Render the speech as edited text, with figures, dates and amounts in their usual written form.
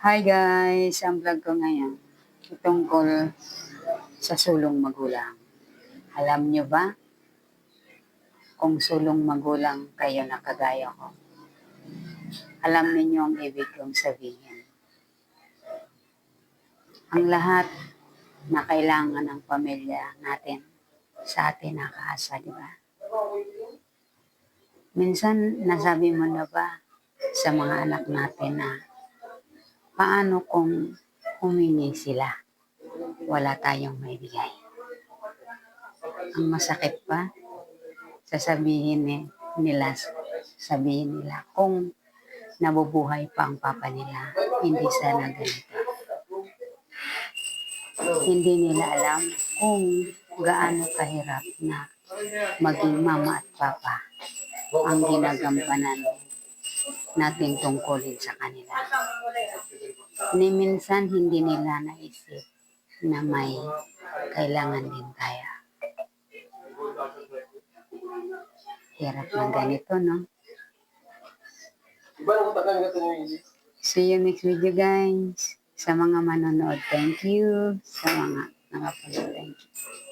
Hi guys! Ang vlog ko ngayon tungkol sa sulong magulang. Alam nyo ba kung sulong magulang kayo na kagaya ko? Alam ninyo ang ibig kong sabihin. Ang lahat na kailangan ng pamilya natin sa atin nakaasa, di ba? Minsan nasabi mo na ba sa mga anak natin na paano kung humingi sila? Wala tayong maibigay. Ang masakit pa, sabihin nila kung nabubuhay pa ang papa nila, hindi sana ganito. Hindi nila alam kung gaano kahirap na maging mama at papa ang ginagampanan nating tungkulin sa kanila. Ni minsan hindi nila naisip na may kailangan din tayo. Hirap ng ganito, no? See you next video, guys. Sa mga manonood, thank you. Sa mga nakapanood, thank you.